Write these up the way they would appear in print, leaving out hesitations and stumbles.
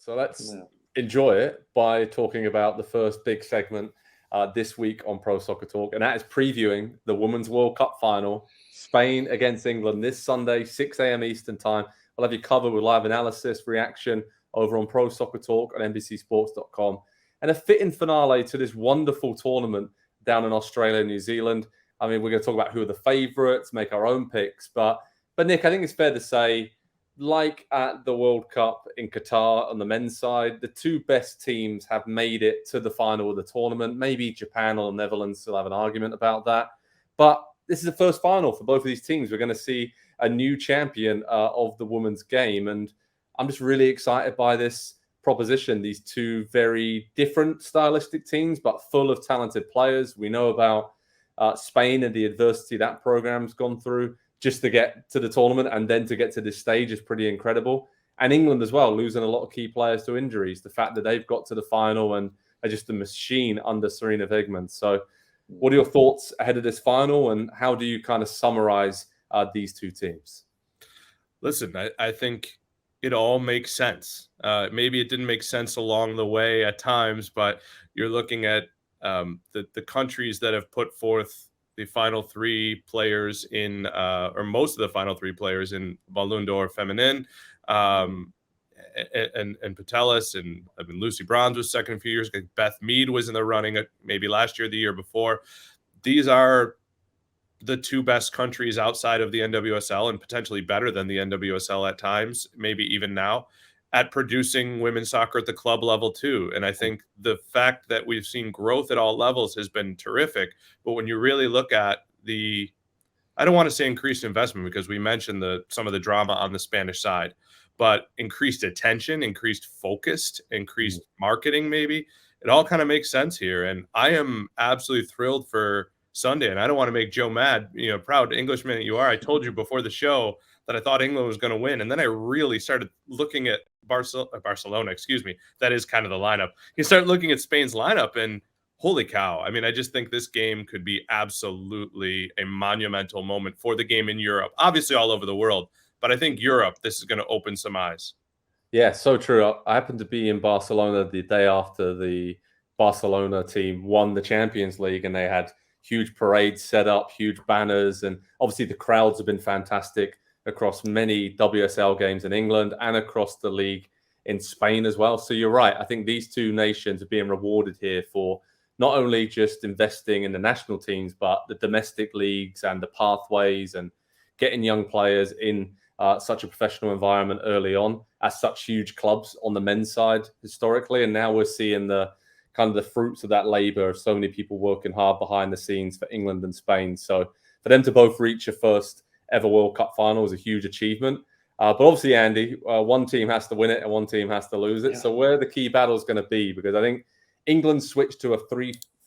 So let's enjoy it by talking about the first big segment this week on Pro Soccer Talk, and that is previewing the Women's World Cup final, Spain against England this Sunday, 6 a.m. Eastern Time. We'll have you covered with live analysis, reaction over on Pro Soccer Talk on NBCSports.com, and a fitting finale to this wonderful tournament down in Australia and New Zealand. I mean, we're going to talk about who are the favourites, make our own picks, but Nick, I think it's fair to say, like at the World Cup in Qatar on the men's side, the two best teams have made it to the final of the tournament. Maybe Japan or the Netherlands still have an argument about that. But this is the first final for both of these teams. We're going to see a new champion of the women's game. And I'm just really excited by this proposition. These two very different stylistic teams, but full of talented players. We know about Spain and the adversity that program's gone through. Just to get to the tournament and then to get to this stage is pretty incredible. And England as well, losing a lot of key players to injuries. The fact that they've got to the final and are just a machine under Sarina Wiegman. So what are your thoughts ahead of this final, and how do you kind of summarize these two teams? Listen, I think it all makes sense. Maybe it didn't make sense along the way at times, but you're looking at the countries that have put forth the final three players in, or most of the final three players in Ballon d'Or Feminine, and Patelis, and I mean, Lucy Bronze was second a few years ago. Beth Mead was in the running maybe last year, the year before. These are the two best countries outside of the NWSL, and potentially better than the NWSL at times, maybe even now, at producing women's soccer at the club level too. And I think the fact that we've seen growth at all levels has been terrific. But when you really look at I don't want to say increased investment, because we mentioned some of the drama on the Spanish side, but increased attention, increased focus, increased marketing, maybe it all kind of makes sense here. And I am absolutely thrilled for Sunday. And I don't want to make Joe mad, proud Englishman that you are. I told you before the show that I thought England was going to win. And then I really started looking at Barcelona, that is kind of the lineup. You start looking at Spain's lineup and holy cow. I mean, I just think this game could be absolutely a monumental moment for the game in Europe, obviously all over the world. But I think Europe, this is going to open some eyes. Yeah, so true. I happened to be in Barcelona the day after the Barcelona team won the Champions League, and they had huge parades set up, huge banners. And obviously the crowds have been fantastic across many WSL games in England and across the league in Spain as well. So you're right. I think these two nations are being rewarded here for not only just investing in the national teams, but the domestic leagues and the pathways and getting young players in such a professional environment early on at such huge clubs on the men's side historically. And now we're seeing the kind of the fruits of that labor of so many people working hard behind the scenes for England and Spain. So for them to both reach a first ever World Cup final is a huge achievement. But obviously, Andy, one team has to win it and one team has to lose it. Yeah. So where are the key battles going to be? Because I think England switched to a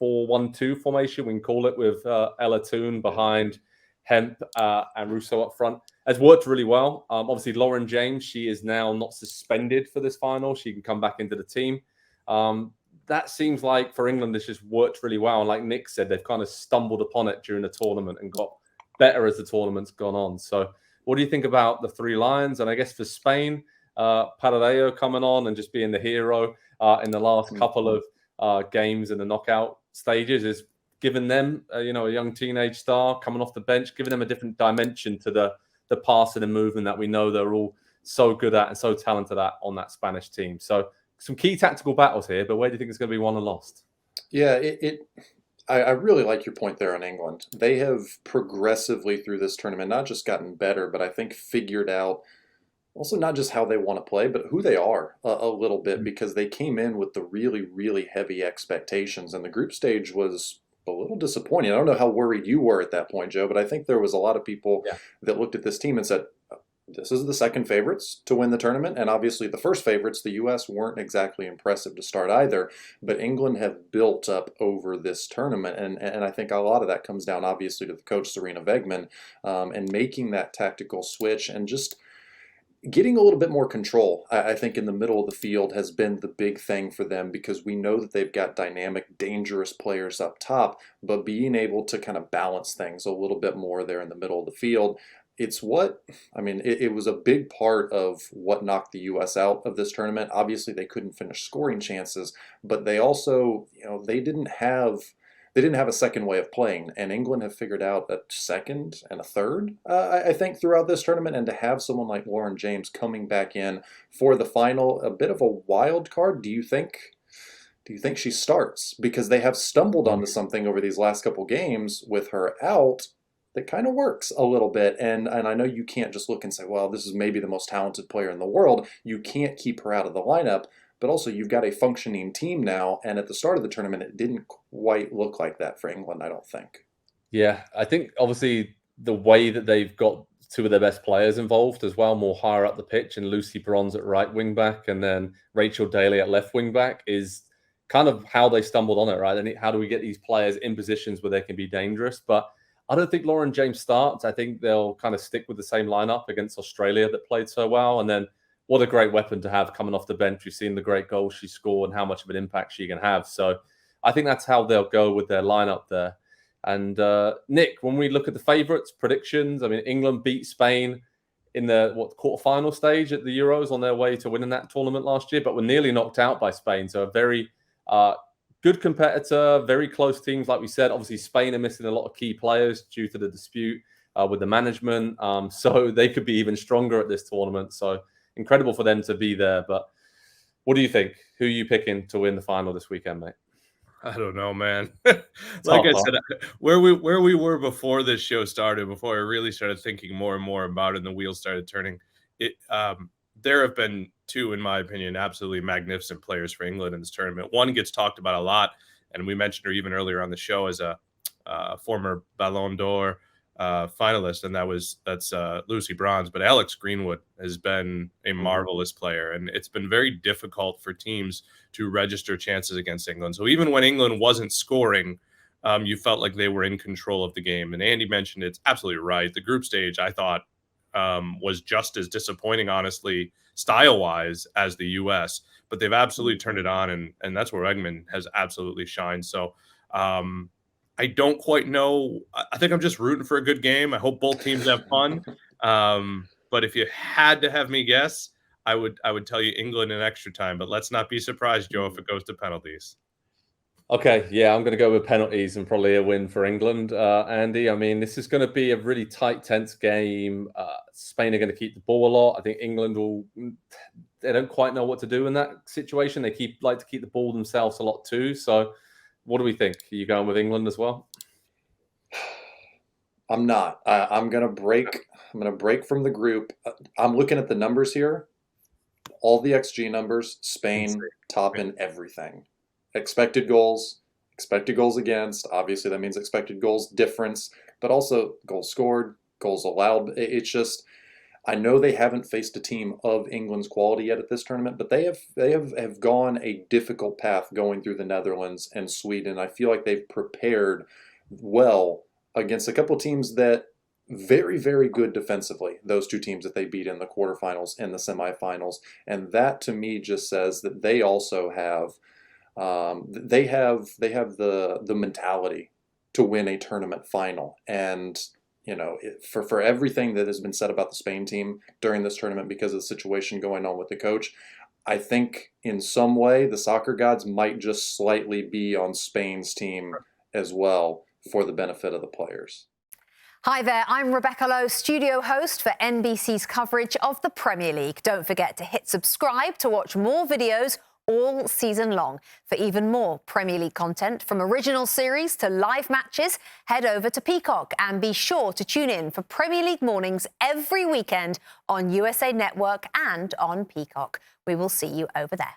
3-4-1-2 formation, we can call it, with Ella Toone behind Hemp and Russo up front. Has worked really well. Obviously, Lauren James, she is now not suspended for this final. She can come back into the team. That seems like for England, this just worked really well. And like Nick said, they've kind of stumbled upon it during the tournament and got better as the tournament's gone on. So what do you think about the Three Lions? And I guess for Spain, Paradeo coming on and just being the hero in the last couple of games in the knockout stages is giving them, a young teenage star coming off the bench, giving them a different dimension to the passing and movement that we know they're all so good at and so talented at on that Spanish team. So some key tactical battles here, but where do you think it's going to be won and lost? Yeah, I really like your point there on England. They have progressively through this tournament not just gotten better, but I think figured out also not just how they want to play, but who they are a little bit, because they came in with the really, really heavy expectations. And the group stage was a little disappointing. I don't know how worried you were at that point, Joe, but I think there was a lot of people that looked at this team and said, this is the second favorites to win the tournament. And obviously the first favorites, the U.S., weren't exactly impressive to start either. But England have built up over this tournament. And I think a lot of that comes down, obviously, to the coach, Sarina Wiegman, and making that tactical switch and just getting a little bit more control, I think, in the middle of the field has been the big thing for them, because we know that they've got dynamic, dangerous players up top, but being able to kind of balance things a little bit more there in the middle of the field it's what, I mean, it was a big part of what knocked the U.S. out of this tournament. Obviously, they couldn't finish scoring chances, but they also, they didn't have a second way of playing, and England have figured out a second and a third, I think, throughout this tournament. And to have someone like Lauren James coming back in for the final, a bit of a wild card. Do you think she starts? Because they have stumbled onto something over these last couple games with her out that kind of works a little bit. And I know you can't just look and say, well, this is maybe the most talented player in the world. You can't keep her out of the lineup. But also, you've got a functioning team now, and at the start of the tournament, it didn't quite look like that for England, I don't think. Yeah, I think obviously the way that they've got two of their best players involved as well, more higher up the pitch, and Lucy Bronze at right wing back, and then Rachel Daly at left wing back, is kind of how they stumbled on it, right? And how do we get these players in positions where they can be dangerous? But I don't think Lauren James starts. I think they'll kind of stick with the same lineup against Australia that played so well, and then what a great weapon to have coming off the bench. We've seen the great goals she scored and how much of an impact she can have. So I think that's how they'll go with their lineup there. And Nick, when we look at the favourites, predictions, I mean, England beat Spain in the quarterfinal stage at the Euros on their way to winning that tournament last year, but were nearly knocked out by Spain. So a very good competitor, very close teams. Like we said, obviously Spain are missing a lot of key players due to the dispute with the management. So they could be even stronger at this tournament. So incredible for them to be there. But what do you think? Who are you picking to win the final this weekend, mate? I don't know, man. Like I said, where we were before this show started, before I really started thinking more and more about it and the wheels started turning, there have been two, in my opinion, absolutely magnificent players for England in this tournament. One gets talked about a lot, and we mentioned her even earlier on the show as a former Ballon d'Or finalist, and that's Lucy Bronze. But Alex Greenwood has been a marvelous player, and it's been very difficult for teams to register chances against England. So even when England wasn't scoring, you felt like they were in control of the game. And Andy mentioned it's absolutely right. The group stage, I thought, was just as disappointing, honestly, style-wise, as the U.S. But they've absolutely turned it on, and that's where England has absolutely shined. So I don't quite know. I think I'm just rooting for a good game. I hope both teams have fun. But if you had to have me guess, I would tell you England in extra time. But let's not be surprised, Joe, if it goes to penalties. Okay, yeah, I'm going to go with penalties and probably a win for England, Andy. I mean, this is going to be a really tight, tense game. Spain are going to keep the ball a lot. I think England they don't quite know what to do in that situation. They like to keep the ball themselves a lot too. So what do we think? Are you going with England as well? I'm not. I'm going to break. I'm going to break from the group. I'm looking at the numbers here. All the XG numbers, Spain top in everything. Expected goals against. Obviously, that means expected goals difference, but also goals scored, goals allowed. It's just, I know they haven't faced a team of England's quality yet at this tournament, but they have gone a difficult path going through the Netherlands and Sweden. I feel like they've prepared well against a couple of teams that very, very good defensively. Those two teams that they beat in the quarterfinals and the semifinals, and that to me just says that they also have. They have the mentality to win a tournament final. And, for everything that has been said about the Spain team during this tournament because of the situation going on with the coach, I think in some way the soccer gods might just slightly be on Spain's team as well for the benefit of the players. Hi there, I'm Rebecca Lowe, studio host for NBC's coverage of the Premier League. Don't forget to hit subscribe to watch more videos all season long. For even more Premier League content, from original series to live matches, head over to Peacock and be sure to tune in for Premier League mornings every weekend on USA Network and on Peacock. We will see you over there.